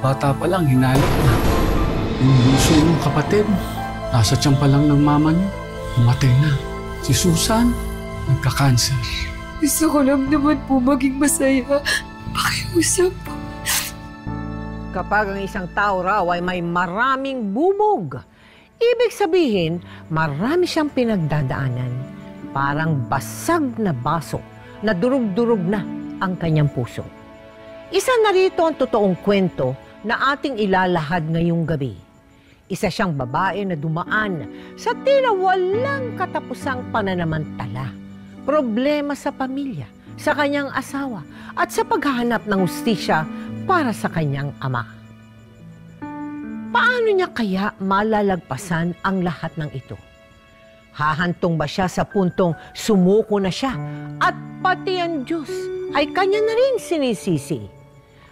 Bata pa lang, hinalik na. Yung bunso ng kapatid, nasa tiyan pa lang ng mama niyo, umatay na. Si Susan, nagka-cancer. Gusto ko lang naman po maging masaya. Pakiusap po. Kapag ang isang tao raw ay may maraming bubog, ibig sabihin, marami siyang pinagdadaanan. Parang basag na baso na durug-durug na ang kanyang puso. Isa na rito ang totoong kwento na ating ilalahad ngayong gabi. Isa siyang babae na dumaan sa tila walang katapusang pananamantala. Problema sa pamilya, sa kanyang asawa, at sa paghahanap ng hustisya para sa kanyang ama. Paano niya kaya malalagpasan ang lahat ng ito? Hahantong ba siya sa puntong sumuko na siya at pati ang Diyos ay kanya na rin sinisisi?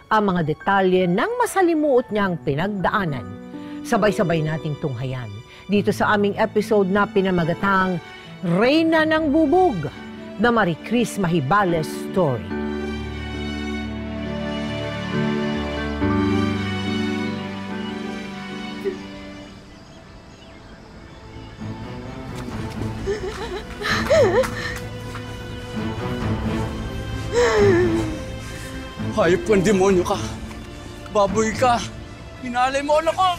Ang mga detalye ng masalimuot niyang pinagdaanan, sabay-sabay nating tunghayan dito sa aming episode na pinamagatang Reyna ng Bubog, The Marie Chris Mahibales Story. Hayop kang demonyo ka. Baboy ka. Hinalay mo anak ko.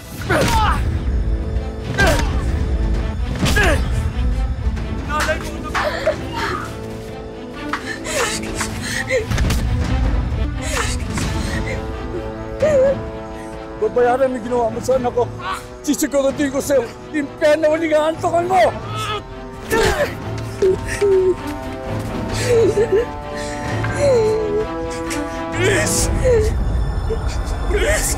Hinalay mo anak ko. Babayaran ang ginawa mo sa anak ko. Sisiguraduhin ko sa'yo, impyan na uling aantokan mo! Chris! Chris!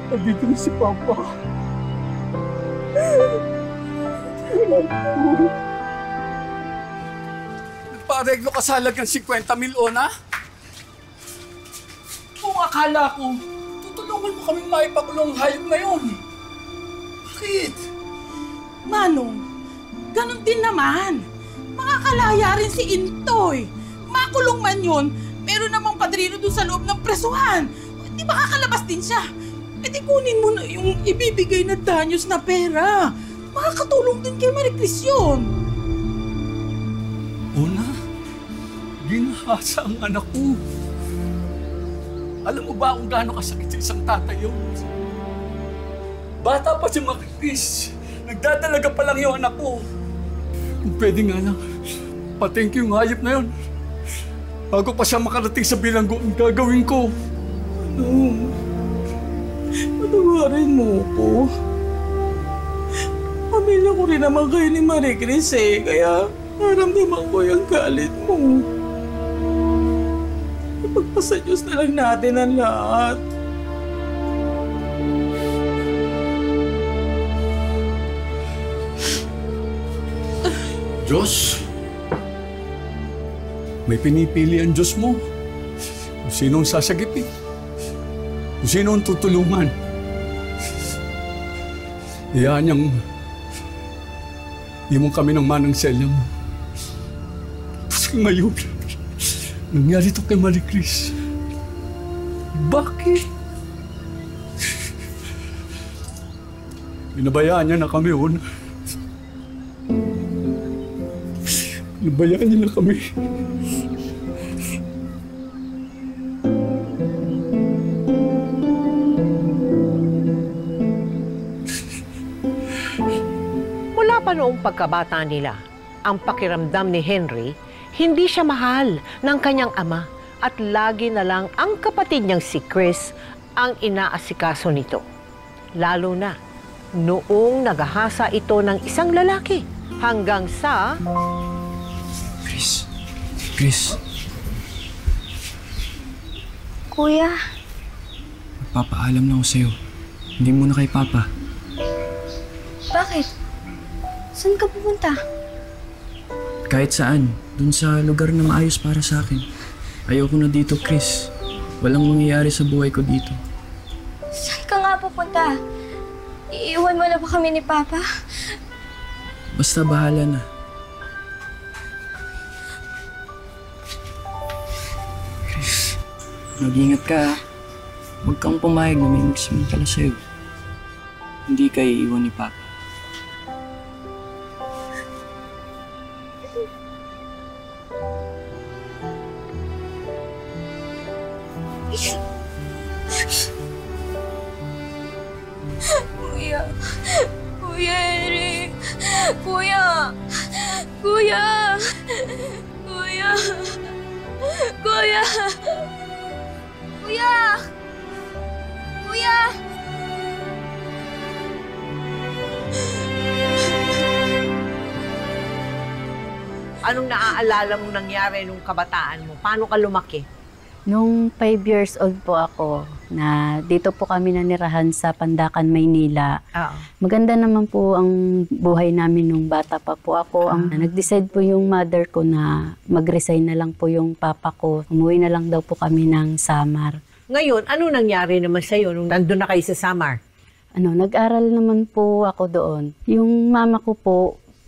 Nandito na si Papa. Nagpa-areglo ka sa halagang 50,000 ona? Kung akala ko, tutulungan mo kami maipakulong hayop ngayon. Bakit? Manong, ganun din naman. Makakalaya rin si Intoy. Makulong man yun, meron namang padrino doon sa loob ng presuhan. Di makakalabas din siya. E di kunin mo na yung ibibigay na danyos na pera. Makakatulong din kay Marie Chris yun. Una, ginahasa ang anak ko. Alam mo ba kung gaano kasakit sa isang tatay yun? Bata pa si Marie Chris. Nagdadalaga pa lang yung anak ko. Kung pwede nga lang, patink yung hayop na yun. Bago pa siya makarating sa bilanggo, ang gagawin ko. Patawarin mo ko. Pamilya ko rin naman kayo ni Marie Chris eh, kaya naramdaman ko yung galit mo. Ipagpasa Diyos na lang natin ang lahat. Diyos, may pinipili ang Diyos mo. Kung sino ang sasagipin. Kung sino ang tutulungan. Iyaan niyang himong kami ng manang selya mo. Tapos ngayon, nangyari ito kay Marie Chris. Bakit? Pinabayaan niya na kami, Una. Pinabayaan niya na kami. Mula pa noong pagkabata nila, ang pakiramdam ni Henry, hindi siya mahal ng kanyang ama at lagi na lang ang kapatid niyang si Chris ang inaasikaso nito. Lalo na noong naghahasa ito ng isang lalaki hanggang sa... Chris. Kuya, magpapaalam na ako sa'yo. Hindi muna kay Papa. Bakit? Saan ka pupunta? Kahit saan, dun sa lugar na maayos para sa akin. Ayoko na dito, Chris. Walang mangyayari sa buhay ko dito. Saan ka nga pupunta? Iiwan mo na ba kami ni Papa? Basta bahala na. Chris, mag-ingat ka ha. Huwag kang pumayag na may magsamantala sa'yo. Hindi ka iiwan ni Papa. Kuya! Kuya Eric! Kuya! Kuya! Kuya! Kuya! Kuya! Kuya! Anong naaalala mong nangyari nung kabataan mo? Paano ka lumaki? Nung 5 years old po ako, na dito po kami nanirahan sa Pandacan, Maynila. Maganda naman po ang buhay namin nung bata pa po ako. Nag-decide po yung mother ko na mag-resign na lang po yung papa ko. Umuwi na lang daw po kami ng Samar. Ngayon, ano nangyari naman sa'yo nung nandun na kayo sa Samar? Nag-aral naman po ako doon. Yung mama ko po,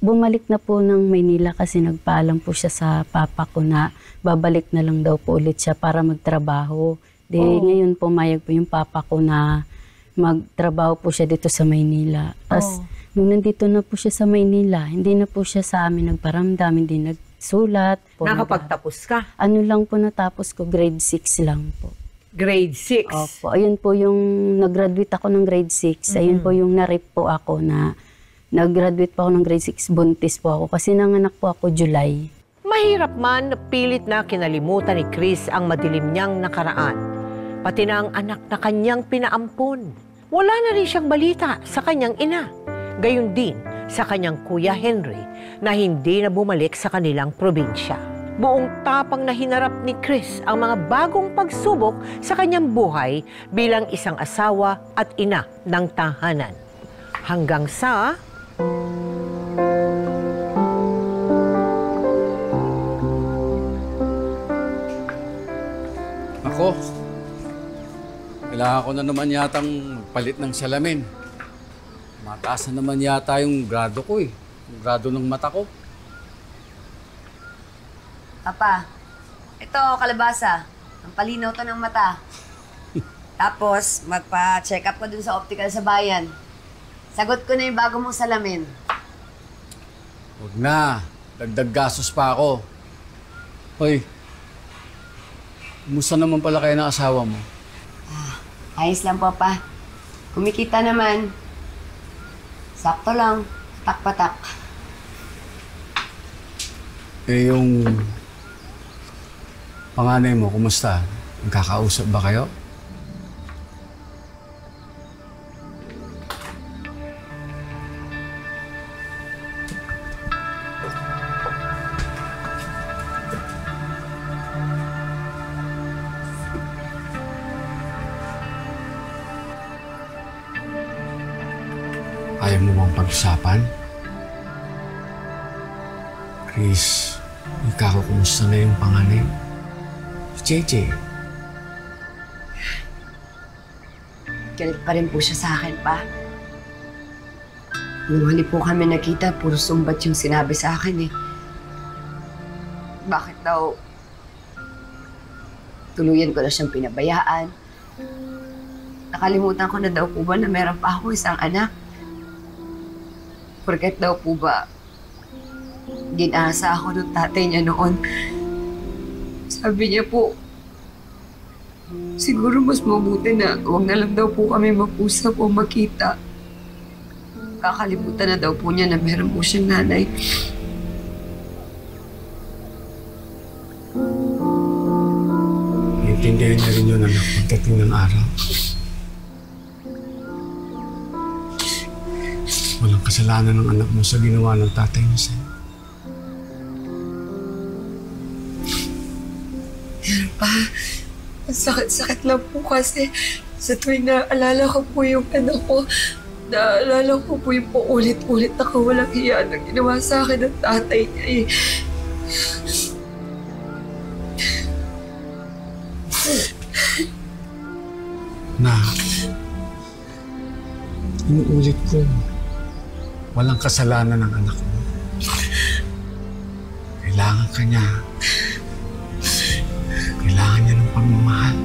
bumalik na po ng Maynila kasi nagpaalam po siya sa papa ko na babalik na lang daw po ulit siya para magtrabaho. Ngayon pumayag po yung papa ko na magtrabaho po siya dito sa Maynila. As nung nandito na po siya sa Maynila, hindi na po siya sa amin nagparamdam, hindi nagsulat. Nakapagtapos ka? Ano lang po natapos ko, grade 6 lang po. Grade 6? Opo. Ayun po yung nag-graduate ako ng grade 6. Ayun po yung na-rip po ako na nag-graduate po ako ng grade 6, buntis po ako kasi nanganak po ako July. Mahirap man, pilit na kinalimutan ni Chris ang madilim niyang nakaraan. Pati na ang anak na kanyang pinaampon. Wala na rin siyang balita sa kanyang ina. Gayon din sa kanyang kuya Henry na hindi na bumalik sa kanilang probinsya. Buong tapang na hinarap ni Chris ang mga bagong pagsubok sa kanyang buhay bilang isang asawa at ina ng tahanan. Hanggang sa... Ako, kailangan ko na naman yatang magpalit ng salamin. Mataas na naman yata yung grado ko eh. Yung grado ng mata ko. Papa, ito, kalabasa. Ang palinaw to ng mata. Tapos, magpa-check up ko dun sa optical sa bayan. Sagot ko na yung bago mong salamin. Huwag na. Dagdag gastos pa ako. Hoy, kumusta naman pala kayo ng asawa mo? Ayos lang, Papa. Kumikita naman. Sakto lang. Tak-patak. Eh, yung panganay mo, kumusta? Nagkakausap ba kayo? Ayaw mo bang pag-usapan? Chris, nagkakakumusta na yung panganay? Si JJ. Galit pa rin po siya sa akin, pa. Nung huli po kami nakita, puro sumbat yung sinabi sa akin eh. Bakit daw tuluyan ko na siyang pinabayaan? Nakalimutan ko na daw po ba na meron pa ako isang anak? Porket daw po ba ginasa ako ng tatay niya noon. Sabi niya po, siguro mas mabuti na huwag na lang daw po kami mag-usap o makita. Kakalimutan na daw po niya na meron po siyang nanay. Naintindihan niya rin yun, anak, pagdating ng araw. Walang kasalanan ng anak mo sa ginawa ng tatay niya sa'yo. Pero pa, ang sakit-sakit lang po kasi Sa tuwing naalala ko po yung anak ko, naalala ko po yung paulit-ulit na kawalang hiya na ginawa sa akin ng tatay niya eh. Na, inuulit ko, walang kasalanan ng anak mo. Kailangan ka niya. Kailangan niya ng pagmamahal.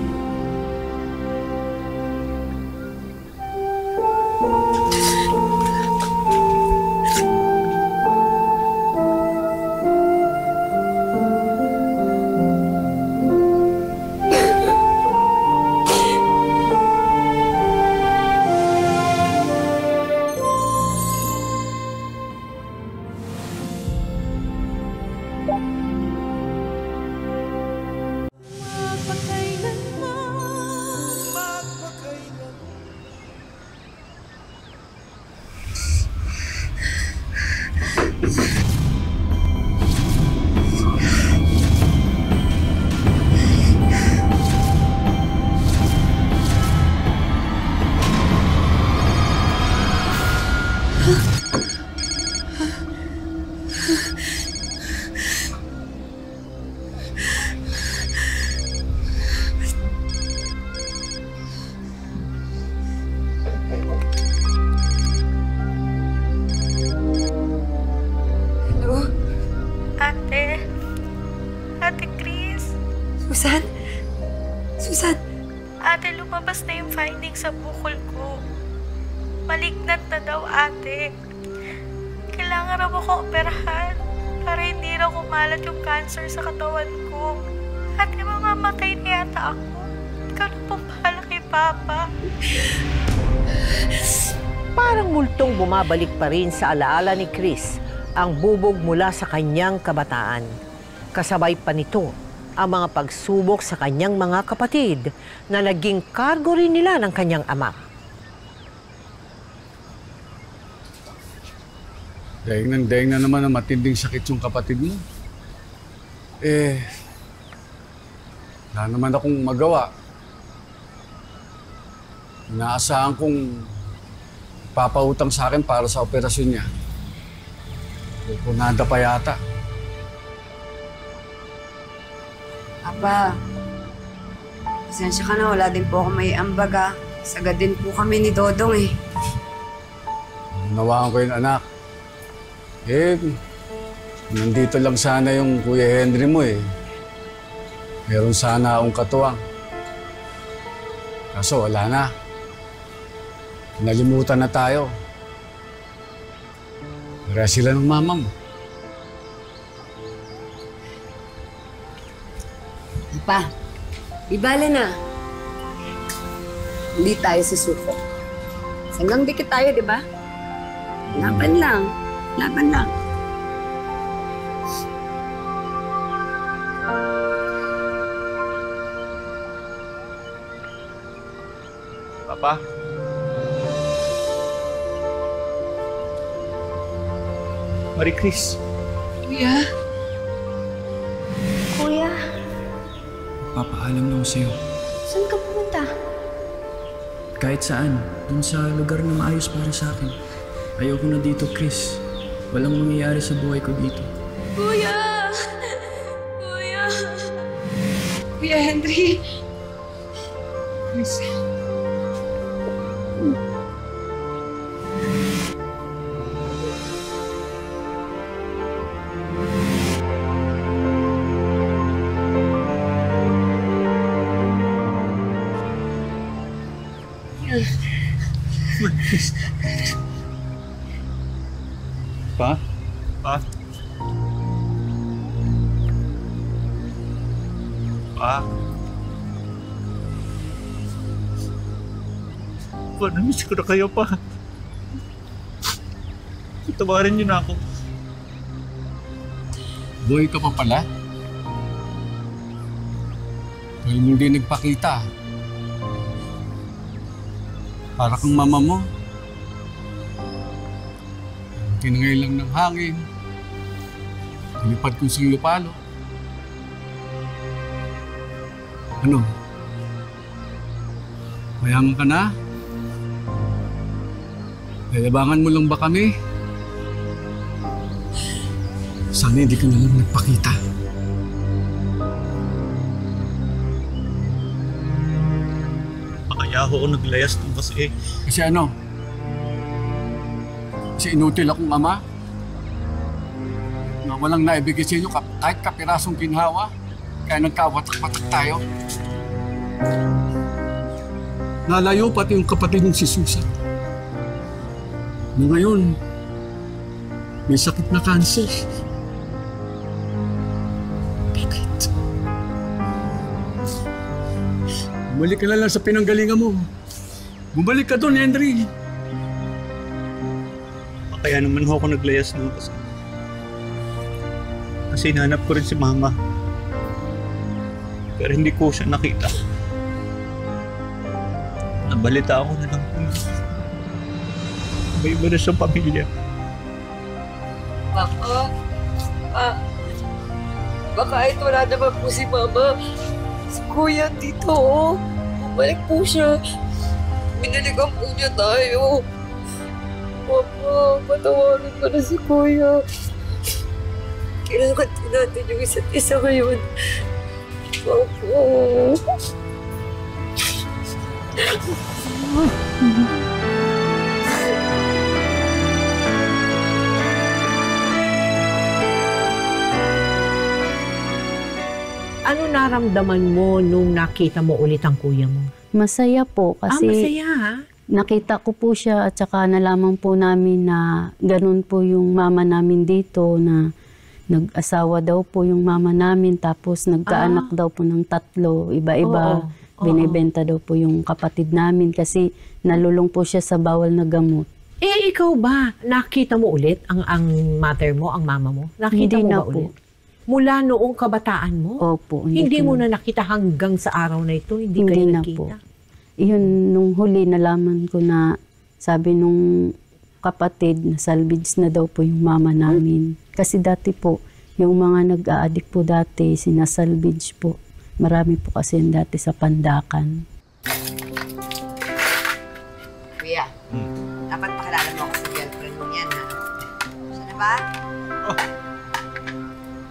Ate Chris. Susan? Susan? Ate, lumabas na yung findings sa bukol ko. Malignant na daw, ate. Kailangan raw ako operahan para hindi raw kumalat yung cancer sa katawan ko. Ate, mamamatay na yata ako. Ikaw na pong bahala kay Papa. Parang multong bumabalik pa rin sa alaala ni Chris ang bubog mula sa kanyang kabataan. Kasabay pa nito ang mga pagsubok sa kanyang mga kapatid na naging kargo rin nila ng kanyang ama. Daing na naman ang matinding sakit yung kapatid mo. Wala naman akong magawa. Inaasahan kong papautang sa akin para sa operasyon niya. Punada pa yata. Aba, pasensya ka na, wala din po ako may ambaga. Sagad din po kami ni Dodong eh. Nawaan ko yung anak. Nandito lang sana yung Kuya Henry mo eh. Meron sana akong katuwang. Kaso wala na. Nalimutan na tayo. Para sila ng mama mo. Pa, ibala na. Hindi tayo susuko. Hanggang dikit tayo, di ba? Laban lang. Laban lang. Papa? Marie Chris. Kuya? Kuya, Papaalam lang ako sa'yo. saan ka pumunta? Kahit saan, dun sa lugar na maayos para sa akin. Ayoko na dito, Chris. Walang mangyayari sa buhay ko dito. Kuya! Kuya! Kuya Henry! Please. Pa? Pa? Pa? Pa, namiss ko na kayo, pa. Tawarin niyo na ako. Boy ka pa pala? Dahil mo hindi nagpakita. Para kang mama mo. Tinangay lang ng hangin. Nilipad ko sa Lupalo. Ano? Mayaman ka na? Yayabangan mo lang ba kami? Sana hindi ka na lang nagpakita. Kaya ako naglayas nung kasi. Kasi ano? Kasi inutil akong ama? Na walang naibigay sa inyo kahit kapirasong ginhawa? Kaya nagkawatak-watak tayo? Nalayo pati yung kapatid ng si Susan. Na ngayon, may sakit na cancer. Bakit? Bumalik ka na lang sa pinanggalingan mo. Bumalik ka doon, Henry. Kaya naman ako naglayas nung kasi. Kasi hinanap ko rin si Mama. Pero hindi ko siya nakita. Nabalita ako na lang kung may iba na siyang pamilya. Papa, kahit wala naman po si Mama, si Kuya dito, oh. Bumalik po siya. Binalikan po niya tayo. Papa, patawarin ko na si Kuya. Kailangan din natin yung isa't isa ngayon. Papa. Ano naramdaman mo nung nakita mo ulit ang kuya mo? Masaya po kasi Masaya ha? nakita ko po siya at saka nalaman po namin na ganun po yung mama namin dito na nag-asawa daw po yung mama namin tapos nagkaanak daw po ng 3, iba-iba. Binibenta daw po yung kapatid namin kasi nalulong po siya sa bawal na gamot. Eh, ikaw ba? Nakita mo ulit ang mother mo, ang mama mo? Nakita Hindi mo na ba po. ulit? Mula noong kabataan mo? Opo. Hindi mo na nakita hanggang sa araw na ito? Hindi kayo na nakita? po. Iyon, nung huli nalaman ko na sabi nung kapatid na salvage na daw po yung mama namin. Kasi dati po, yung mga nag-a-addict po dati, sinasalvage po. Marami po kasi dati sa Pandakan. Kuya, dapat pakilala mo ako sa girlfriend mo yan, ha? Siya na ba?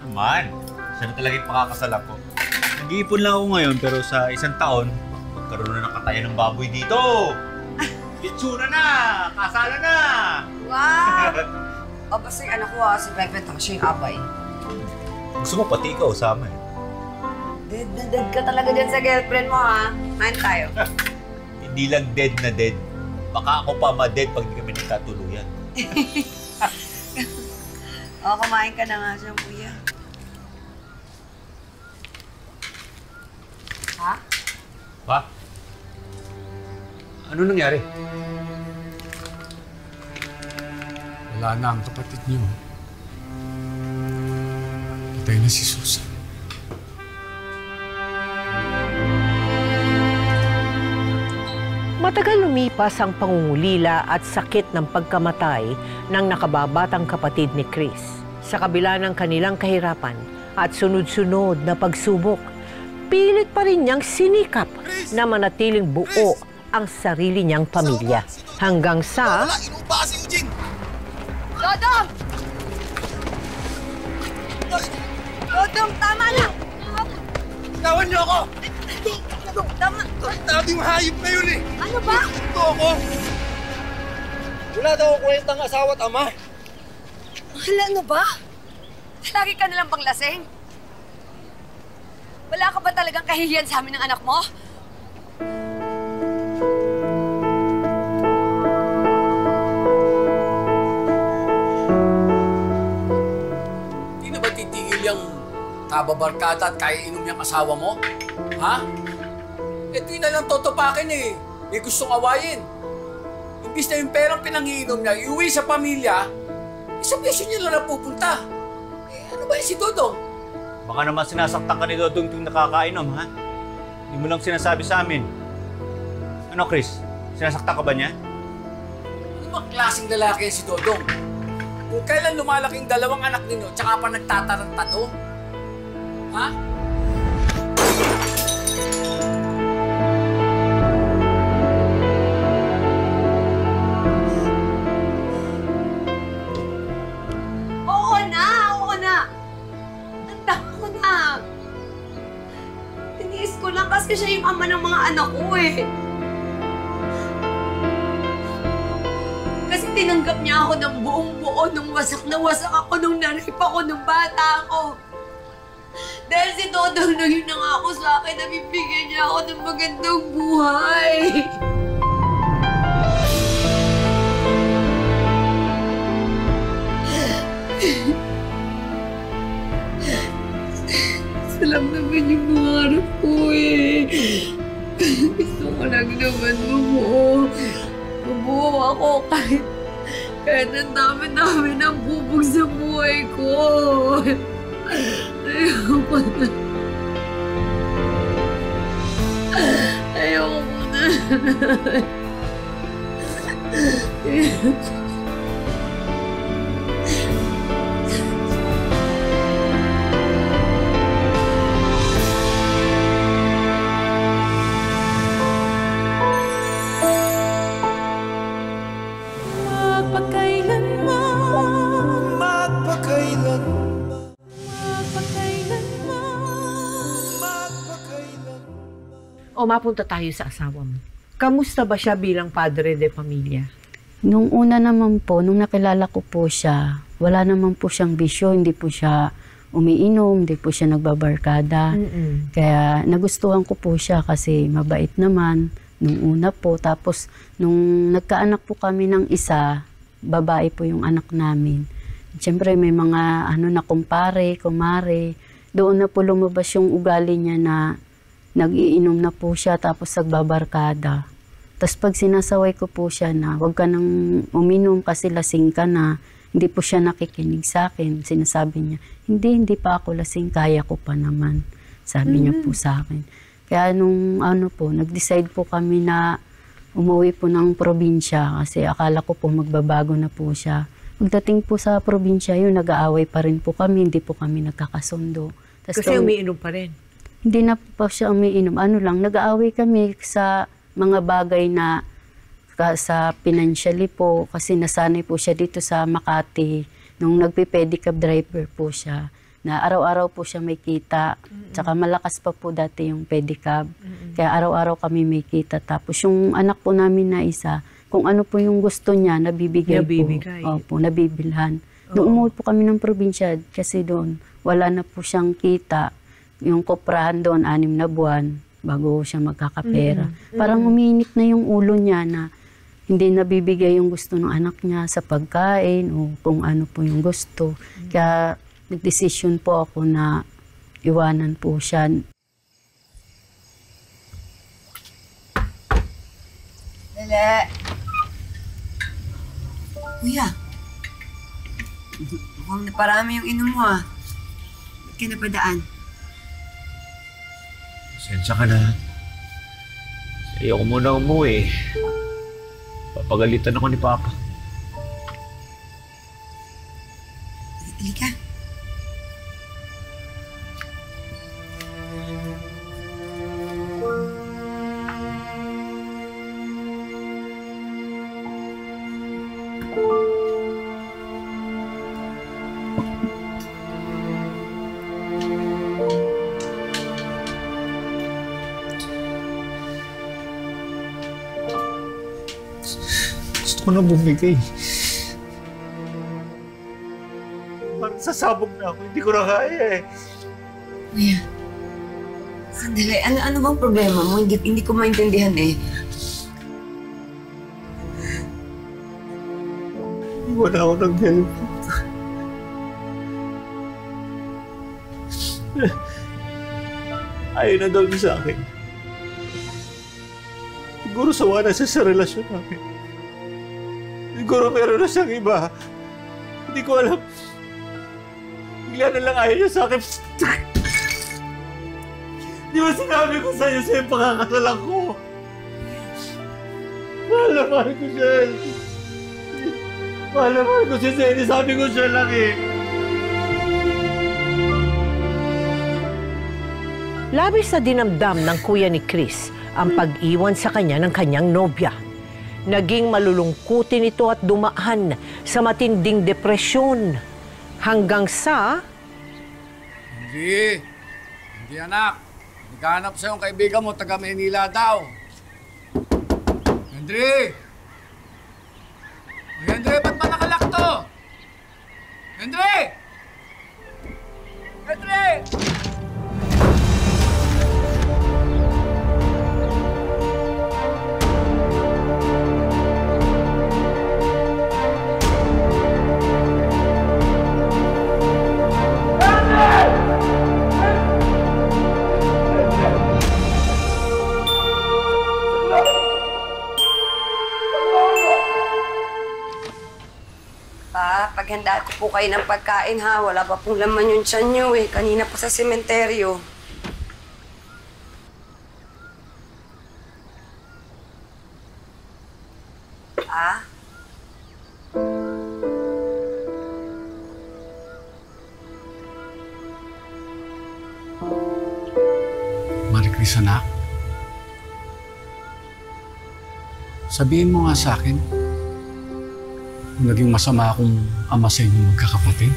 Naman, siya na talaga yung pakakasal ako. Nag-iipon lang ako ngayon pero sa 1 taon, magkaroon na ng katayan ng baboy dito! Litsura na! Kasala na! Wow! O basta yung anak ko si Pepe, tapos siya yung abay. Gusto mo pati ikaw usama eh. Dead na dead ka talaga dyan sa girlfriend mo, ha? Main tayo. Hindi lang dead na dead. Baka ako pa ma-dead pag hindi kami nagkatuluyan. O, kumain ka na nga siya, kuya. Ha? Pa? Ano nangyari? Wala na ang kapatid niyo. Patay na si Susan. Matagal lumipas ang pangungulila at sakit ng pagkamatay ng nakababatang kapatid ni Chris. Sa kabila ng kanilang kahirapan at sunod-sunod na pagsubok, pilit pa rin niyang sinikap na manatiling buo ang sarili niyang pamilya. Hanggang sa... Dodong! Dodong, tama na! Tawan niyo ako! Tama! Daming hayop na yun eh! Ano ba? Ito ako! Wala daw ako kwentang asawa at ama. Wala na ba? Lagi ka nalang bang lasing? Wala ka ba talagang kahihiyan sa amin ng anak mo? Di na ba titigil yung kababarkada at kaya inom yung asawa mo? Ha? Ito yun na lang totopakin eh. May gustong awayin. Imbis na yung perang pinangiinom niya, iuwi sa pamilya, isang beso niya lang napupunta. Eh, ano ba yung si Dodong? Baka naman sinasaktan ka ni Dodong tuwing nakakainom, ha? Hindi mo lang sinasabi sa amin. Ano, Chris? Sinasaktan ka ba niya? Ano bang klaseng lalaki si Dodong? Kung kailan lumalaki yung 2 anak ninyo, tsaka pa nagtatarantado? Ha? kasi siya yung ama ng mga anak ko eh. Kasi tinanggap niya ako ng buong buo nung wasak na wasak ako nung narip ako nung bata ako. Dahil si Dodong naging nangako sa akin na bibigyan niya ako ng magandang buhay. Salam naman yung mangarap ko eh. Gusto ko lang naman mabuo ako kahit ang dami-dami ng bubog sa buhay ko. Ayoko na. Ayoko na. O mapunta tayo sa asawa mo. Kamusta ba siya bilang padre de pamilya? Nung una naman po, nung nakilala ko po siya, wala naman po siyang bisyo, hindi po siya umiinom, hindi po siya nagbabarkada. Kaya nagustuhan ko po siya kasi mabait naman nung una po. Tapos nung nagkaanak po kami ng isa, babae po yung anak namin. Siyempre may mga na kumpare, kumare. Doon na po lumabas yung ugali niya na nag-iinom na po siya tapos nagbabarkada. Tapos pag sinasaway ko po siya na huwag ka nang uminom kasi lasing ka na, hindi po siya nakikinig sa akin. Sinasabi niya, hindi pa ako lasing, kaya ko pa naman. Sabi niya po sa akin. Kaya nung nag-decide po kami na umuwi po ng probinsya kasi akala ko po magbabago na po siya. Pagdating po sa probinsya yun, nag-aaway pa rin po kami, hindi po kami nagkakasundo. Kasi umiinom pa rin? Hindi na po siya umiinom. Nag-aaway kami sa mga bagay na sa financially po kasi nasanay po siya dito sa Makati. Nung nagpe-pedicab driver po siya, na araw-araw po siya may kita. Tsaka malakas pa po dati yung pedicab. Kaya araw-araw kami may kita. Tapos yung anak po namin na isa, kung ano po yung gusto niya, nabibigay po. Opo, nabibilhan. Nung umuwi po kami ng probinsya, kasi doon, wala na po siyang kita. Yung koprahan doon, 6 na buwan, bago siya magkakapera. Parang uminit na yung ulo niya na hindi nabibigay yung gusto ng anak niya sa pagkain o kung ano po yung gusto. Kaya nag-desisyon po ako na iwanan po siya. Lele! Kuya! Mukhang naparami yung inom mo ah. Ba't ka napadaan? Sensya ka na. Ayoko muna umuwi. Papagalitan ako ni Papa. Halika. Gusto ko na bumigay. Parang sasabog na ako. Hindi ko na kaya eh. Kuya, sandali. Ano bang problema mo? Hindi ko maintindihan eh. Wala ako ng help. Ayaw na daw niya sa akin. Siguro sawa na siya sa relasyon namin. Siguro meron na siyang iba. Hindi ko alam. Bigla na lang ayaw niya sa akin. Di ba sinabi ko sa'yo sa yung pakakasalan ko? Mahal na mahal ko siya. Mahal na mahal ko siya sa'yo. Sabi ko siya lang eh. Labis na dinamdam ng kuya ni Chris ang pag-iwan sa kanya ng kanyang nobya. Naging malulungkutin ito at dumaan sa matinding depresyon. Hanggang sa... Hindi anak. Naghahanap sa'yo ang kaibigan mo, taga Maynila daw. Henry! Henry, ba't ba nakalak to? Henry! Henry! Pa, paghandaan ko po kayo ng pagkain ha. Wala pa pong laman yung tiyan nyo eh. Kanina pa sa sementeryo. Ah? Maricris, anak. Sabihin mo nga sa akin, kung naging masama akong ama sa inyong magkakapatid.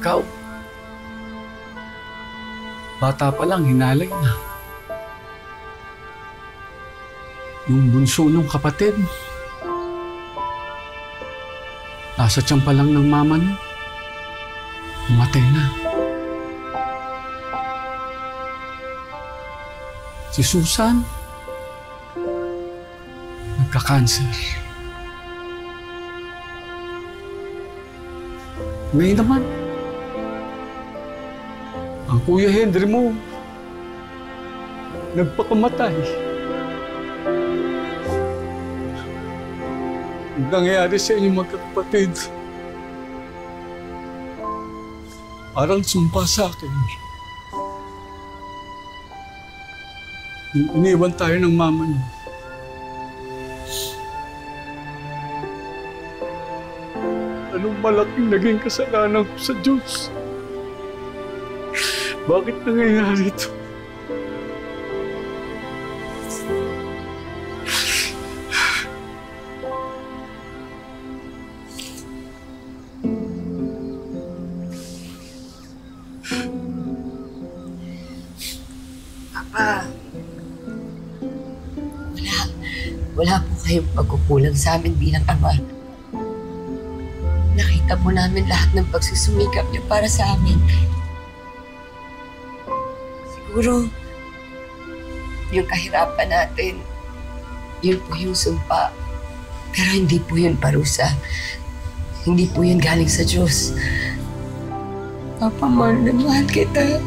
Ikaw, bata pa lang, hinalay na. Yung bunso ng kapatid, nasa tiyan pa lang ng mama niya, umatay na. Si Susan, nagka-cancer. Ngayon naman, ang Kuya Henry mo, nagpakamatay. Ang nangyayari sa inyong magkakapatid, parang sumpa sa akin. Nung iniwan tayo ng mama niyo, anong malaking naging kasalanan ko sa Diyos? Bakit nangyayari ito? Papa, wala po kayong pagkukulang sa amin bilang ama. Nakita po namin lahat ng pagsusumikap niyo para sa amin. Siguro, yung kahirapan natin, yun po yung sumpa. Pero hindi po yun parusa. Hindi po yun galing sa Diyos. Papa, mahal na mahal kita.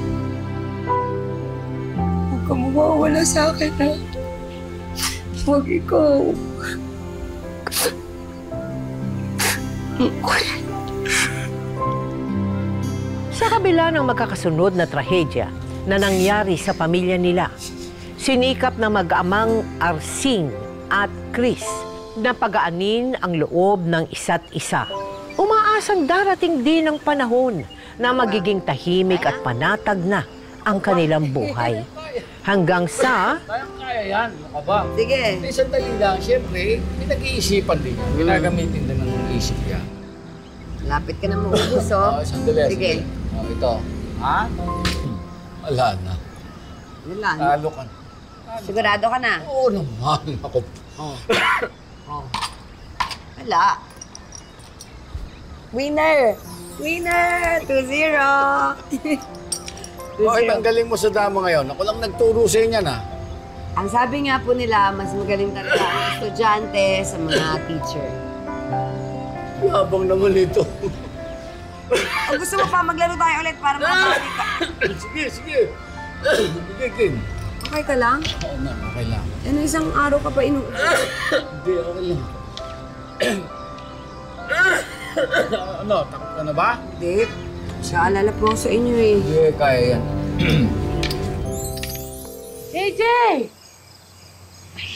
Huwag ka mawawala sa akin, ha? Huwag ikaw. Sa kabila ng magkakasunod na trahedya na nangyari sa pamilya nila, sinikap ng mag-amang Arsing at Chris na pagaanin ang loob ng isa't isa. Umaasang darating din ang panahon na magiging tahimik at panatag na ang kanilang buhay. Hanggang sa... Kaya yan, ano ka ba? Sige. Hindi, sandali lang. Siyempre, may nag-iisipan din yan. Ginagamitin din ng isip yan. Lapit ka na maubos, oh. Sandali. Sige. Oh, ito. Ha? Wala na. Wala na. Talo ka na. Sigurado ka na? Oo naman. Ako. Oh. Wala. Winner! Winner! 2-0! Bakit ang galing mo sa dama ngayon? Ako lang nagturo sa inyo na. Ang sabi nga po nila, mas magaling talaga ang estudyante sa mga teacher. Yabang naman ito. O gusto mo pa, maglaro tayo ulit para makapalik ka. Sige, sige. Sige, Kim. Okay ka lang? Oo na, okay lang. Ano, isang araw ka pa inuulit? Hindi, okay lang. Ano, takot ka na ba? Hindi. Siya alala po ako sa inyo eh. Hindi, kaya yan. JJ! Ay,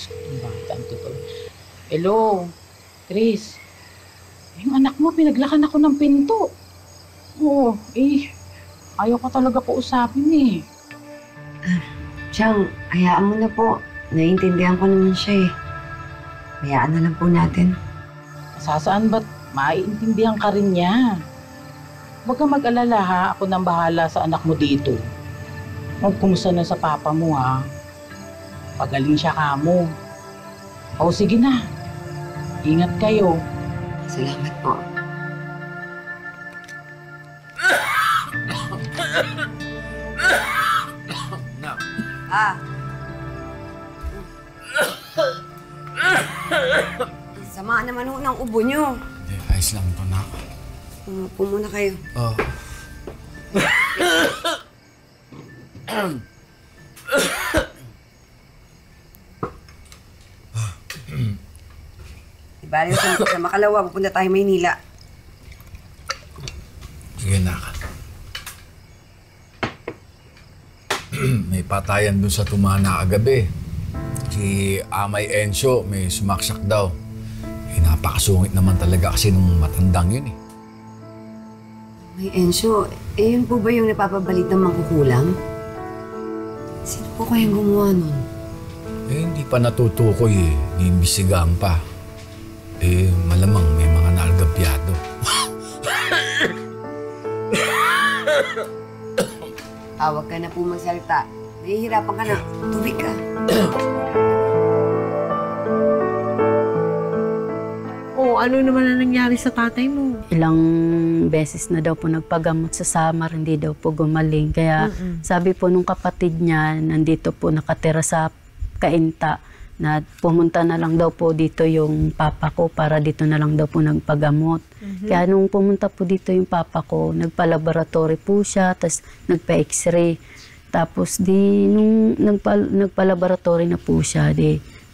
ang bata ang totoo. Hello, Chris. Yung anak mo, pinaglakan ako ng pinto. Oo, ayaw ka talaga ko usapin eh. Chang, hayaan mo na po. Naiintindihan ko naman siya eh. Hayaan na lang po natin. Sasaan ba't maiintindihan ka rin niya? Huwag kang mag-alala ha, ako nang bahala sa anak mo dito. Kumusta na sa papa mo ha? Pagaling siya kamo. O sige na, ingat kayo. Salamat po. Sama naman ho ng ubo nyo. Hindi, ayos lang ito, Nak. Umupo muna kayo. Oh. Ibali sa Makalawa, pupunta tayo Maynila. Sige, Nak. May patayan dun sa Tumana kagabi. Si Amay Encio may sumaksak daw. Napakasungit naman talaga kasi nung matandang yun eh. May Encio, yun po ba yung napapabalit ng mangkukulam? Sino po kayang gumawa nun? Hindi pa natutukoy eh. Niimbisigaan pa. Malamang may mga naalgabyado. Huwag ka na po magsalita. Nahihirapan ka na. Tubig ka. Ano naman na nangyari sa tatay mo? Ilang beses na daw po nagpagamot sa Samar, hindi daw po gumaling. Kaya sabi po nung kapatid niya, nandito po nakatira sa Kainta, na pumunta na lang daw po dito yung papa ko para dito na lang daw po nagpagamot. Kaya nung pumunta po dito yung papa ko, nagpa-laboratory po siya, tapos nagpa-x-ray. Tapos nung nagpa-laboratory na po siya,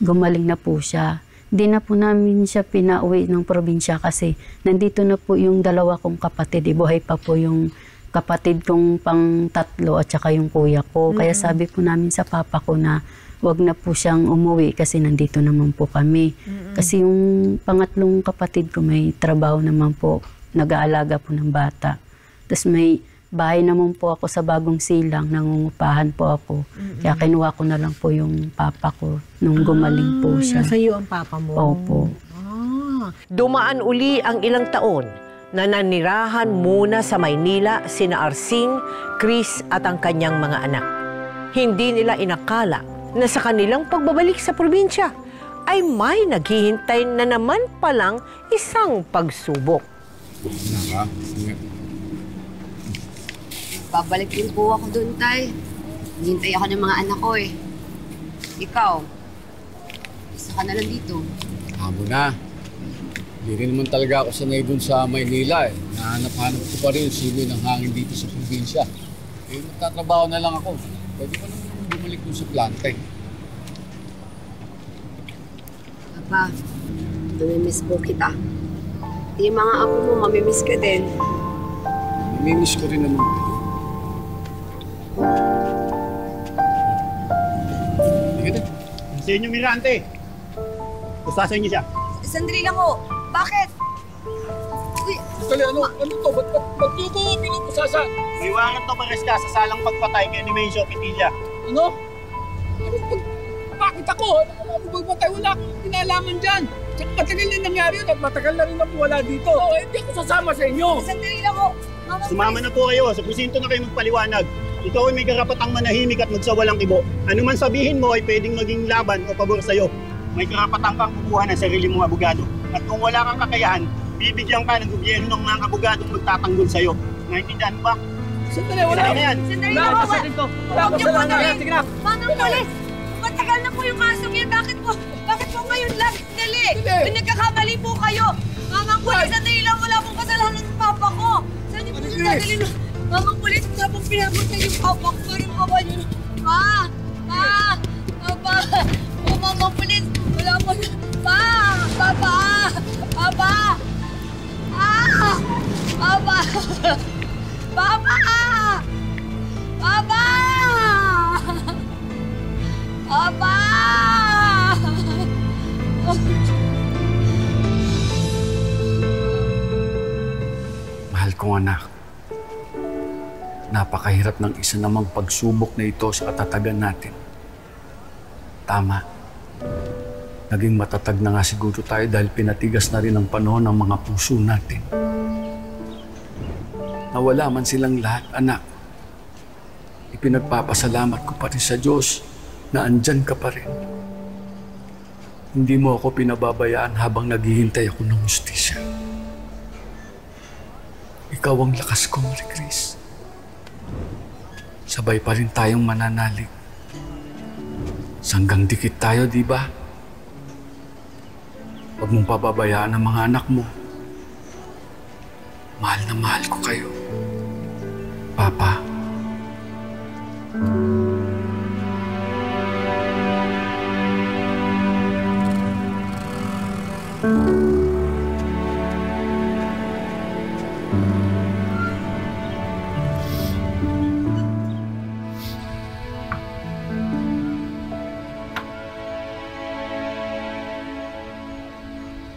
gumaling na po siya. Di na po namin siya pinauwi ng probinsya kasi nandito na po yung dalawa kong kapatid. Buhay pa po yung kapatid kong pang-tatlo at saka yung kuya ko. Kaya sabi po namin sa papa ko na wag na po siyang umuwi kasi nandito naman po kami. Kasi yung pangatlong kapatid ko may trabaho naman po. Nag-aalaga po ng bata. Tapos may bahay naman po ako sa Bagong Silang, nangungupahan po ako. Kaya kinuha ko na lang po yung papa ko nung gumaling po siya. Nasa iyo ang papa mo? Opo. Dumaan uli ang ilang taon na nanirahan muna sa Maynila sina Arsing, Chris at ang kanyang mga anak. Hindi nila inakala na sa kanilang pagbabalik sa probinsya ay may naghihintay na naman palang isang pagsubok. Babalik din po ako doon, Tay. Hintay ako ng mga anak ko eh. Ikaw, isa ka na lang dito. Amo na. Hindi rin naman talaga ako sanay dun sa Maynila eh. Nahanap-hanap ko pa rin yung sigoy ng hangin dito sa probinsya. Magtatrabaho na lang ako. Pwede ko naman bumalik dun sa planta eh. Papa, namimiss po kita. Yung mga apo mo, mamimiss ka din. Mamimiss ko rin naman. Sa inyo, Mirante. Gusto sa inyo siya. Sandali lang ho. Bakit? Uy, ano to? Ba't niyo ko pinupusasa? May warrant to pares ka sa salang pagpatay kay Nemesio Pitilla. Ano? Bakit ako? Ano magpatay? Wala akong kinalaman dyan. Tsaka matagal na nangyari yun at matagal na rin ako wala dito. Hindi ako sasama sa inyo. Sandali lang ho. Sumama na po kayo. Sa presinto na kayo magpaliwanag. Ikaw ay may karapatang manahimik at magsawalang kibo. Ano man sabihin mo ay pwedeng maging laban o pabor sa'yo. May karapatang kang kukuha ng sarili mong abogado. At kung wala kang kakayahan, bibigyan ka ng gobyerno ng mga abogadong magtatanggol sa'yo. Naintindihan mo ba? Sandali, wala na yan. Sandali lang ho. Huwag niyo po tuloy. Manang pulis, matagal na po yung kasong yan. Bakit po ngayon lang? Sandali. Pinagkakamali po kayo. Manang pulis, sandali lang. Wala pong kasalanan ng papa ko. Sandali po sandali lang. Mamang pulis, wala pong pinapunta yung papa ko. Parang mama niyo. Papa. Mamang pulis, wala po. Papa. Mahal kong anak, napakahirap ng isa namang pagsubok na ito sa katatagan natin. Tama. Naging matatag na nga siguro tayo dahil pinatigas na rin ang panahon ng mga puso natin. nawala man silang lahat, anak, ipinagpapasalamat ko pa rin sa Diyos na andyan ka pa rin. Hindi mo ako pinababayaan habang naghihintay ako ng hustisya. Ikaw ang lakas ko, Marie Chris. Sabay pa rin tayong mananalig. Sanggang dikit tayo, di ba? Huwag mong pababayaan ang mga anak mo. Mahal na mahal ko kayo. Papa.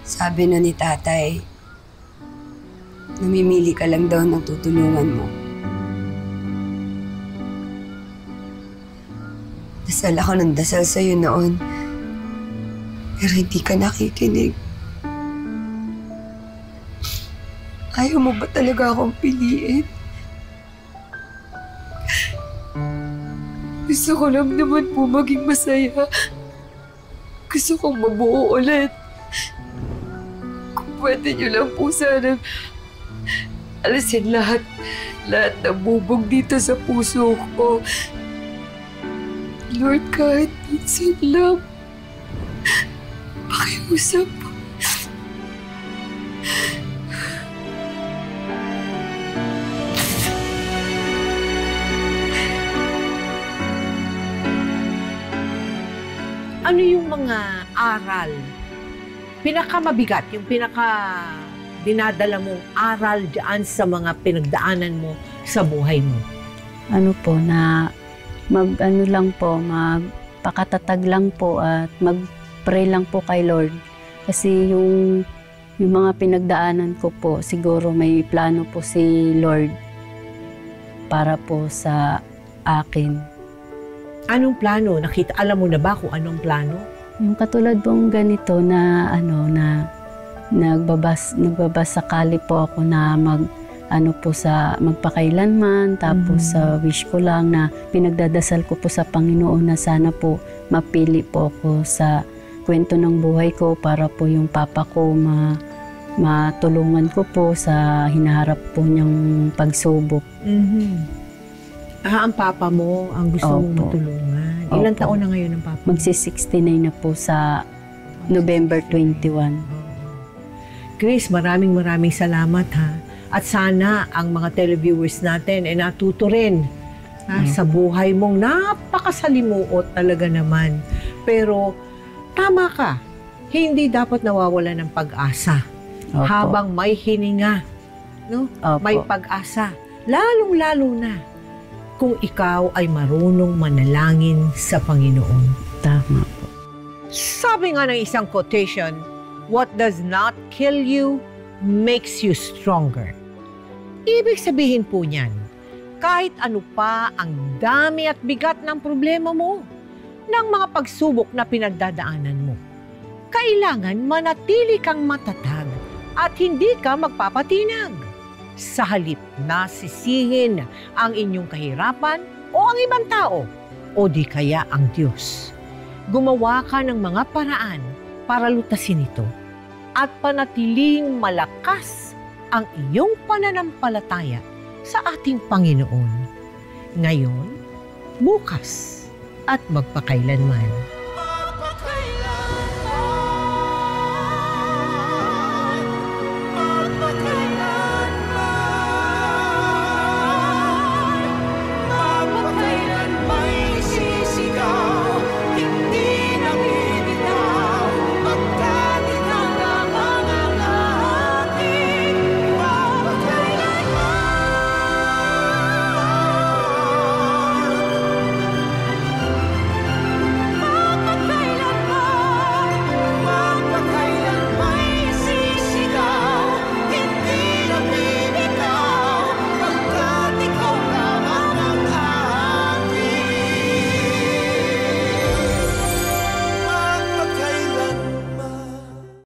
Sabi na ni tatay, namimili ka lang daw ng tutulungan mo. Dasal ako ng dasal sa'yo noon, pero hindi ka nakikinig. Ayaw mo ba talaga akong piliin? Gusto ko lang naman po maging masaya. Gusto kong mabuo ulit. Kung pwede niyo lang po sana alisin lahat ng bubog dito sa puso ko. Lord, kahit minsan lang, pakiusap. Ano yung mga aral, pinakamabigat, yung dinadala mong aral dyan sa mga pinagdaanan mo sa buhay mo? Ano po, na magpakatatag lang po at mag-pray lang po kay Lord. Kasi yung mga pinagdaanan ko po, siguro may plano po si Lord para po sa akin. Anong plano? Alam mo na ba kung anong plano? Yung katulad pong ganito na nagbabasakali po ako na magpakailanman, tapos sa wish ko lang na pinagdadasal ko po sa Panginoon na sana po mapili po ako sa kwento ng buhay ko para po yung papa ko matulungan ko po sa hinaharap po niyang pagsubok. Ang papa mo ang gusto mong matulungan. Ilang taon na ngayon ang papa mo? Magsi-69 na po sa November 21. Chris, maraming salamat ha. At sana ang mga televiewers natin ay natuto rin sa buhay mong napakasalimuot talaga naman. Pero tama ka, hindi dapat nawawala ng pag-asa. Habang may hininga, no? May pag-asa. Lalong-lalo na kung ikaw ay marunong manalangin sa Panginoon. Tama po. Sabi nga ng isang quotation, what does not kill you makes you stronger. Ibig sabihin po niyan, kahit ano pa ang dami at bigat ng problema mo, ng mga pagsubok na pinagdadaanan mo, kailangan manatili kang matatag at hindi ka magpapatinag. Sa halip na sisihin ang inyong kahirapan o ang ibang tao o di kaya ang Diyos. Gumawa ka ng mga paraan para lutasin ito at panatiling malakas ang iyong pananampalataya sa ating Panginoon. Ngayon, bukas at magpakailanman.